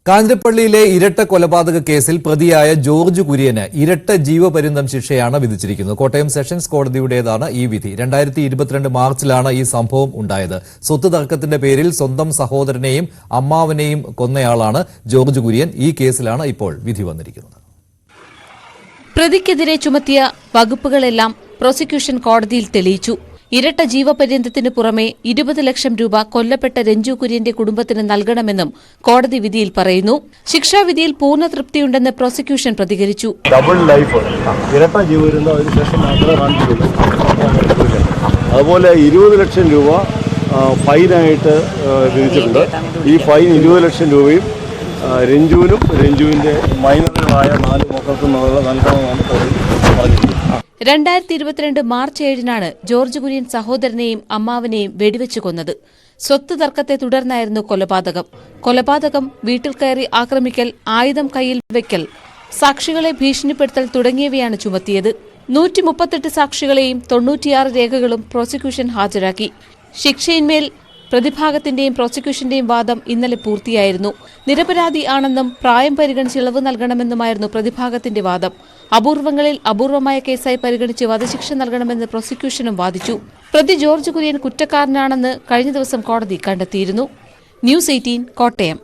കാഞ്ഞിരപ്പള്ളിയിലെ ഇരട്ട കൊലപാതക കേസിൽ പ്രതിയായ ജോർജ് കുര്യന് ഇരട്ട ജീവപര്യന്തം ശിക്ഷയാണ് വിധിച്ചിരിക്കുന്നത്. കോട്ടയം സെഷൻസ് കോടതിയുടേതാണ് ഈ വിധി. 2022 മാർച്ചിലാണ് ഈ സംഭവം ഉണ്ടായത്. സ്വത്ത് തർക്കത്തിന്റെ പേരിൽ സ്വന്തം സഹോദരനെയും അമ്മാവനെയും കൊന്നയാളാണ് ജോർജ് കുര്യൻ. ഈ കേസിലാണ് ഇപ്പോൾ വിധി വന്നിരിക്കുന്നത്. പ്രതിക്കെതിരെ ചുമത്തിയ വകുപ്പുകളെല്ലാം പ്രോസിക്യൂഷൻ കോടതിയിൽ തെളിയിച്ചു. ഇരട്ട ജീവപര്യന്തത്തിന് പുറമെ 20 ലക്ഷം രൂപ കൊല്ലപ്പെട്ട രഞ്ജു കുര്യന്റെ കുടുംബത്തിന് നൽകണമെന്നും കോടതി വിധിയിൽ പറയുന്നു. ശിക്ഷാവിധിയിൽ പൂർണ്ണ തൃപ്തിയുണ്ടെന്ന് പ്രോസിക്യൂഷൻ പ്രതികരിച്ചു. ഡബിൾ ലൈഫ് ഇരട്ട ജീവപര്യന്തം അതിനുശേഷം മാത്രമേ കാണിച്ചിട്ടുള്ളൂ. അതുപോലെ 20 ലക്ഷം രൂപ ഫൈനായിട്ട് വിധിച്ചിട്ടുണ്ട്. ഈ ഫൈൻ 20 ലക്ഷം രൂപയും രഞ്ജുവിനും രഞ്ജുവിന്റെ മൈനറുകളായ 4 മക്കൾക്കും നൽകണമെന്നാണ് കോടതി പറഞ്ഞിട്ടുള്ളത്. 2022 മാർച്ച് 7-നാണ് ജോർജ് കുര്യൻ സഹോദരനെയും അമ്മാവനെയും വെടിവെച്ച് കൊന്നത്. സ്വത്ത് തർക്കത്തെ തുടർന്നായിരുന്നു കൊലപാതകം വീട്ടിൽ കയറി ആക്രമിക്കൽ, ആയുധം കയ്യിൽ വെക്കൽ, സാക്ഷികളെ ഭീഷണിപ്പെടുത്തൽ തുടങ്ങിയവയാണ് ചുമത്തിയത്. 138 സാക്ഷികളെയും 96 രേഖകളും പ്രോസിക്യൂഷൻ ഹാജരാക്കി. ശിക്ഷയിന്മേൽ പ്രതിഭാഗത്തിന്റെയും പ്രോസിക്യൂഷന്റെയും വാദം ഇന്നലെ പൂർത്തിയായിരുന്നു. നിരപരാധി ആണെന്നും പ്രായം പരിഗണിച്ച് ഇളവ് നൽകണമെന്നുമായിരുന്നു പ്രതിഭാഗത്തിന്റെ വാദം. അപൂർവങ്ങളിൽ അപൂർവമായ കേസായി പരിഗണിച്ച് വധശിക്ഷ നൽകണമെന്ന് പ്രോസിക്യൂഷനും വാദിച്ചു. പ്രതി ജോർജ് കുര്യൻ കുറ്റക്കാരനാണെന്ന് കഴിഞ്ഞ ദിവസം കോടതി കണ്ടെത്തിയിരുന്നു. ന്യൂസ് 18 കോട്ടയം.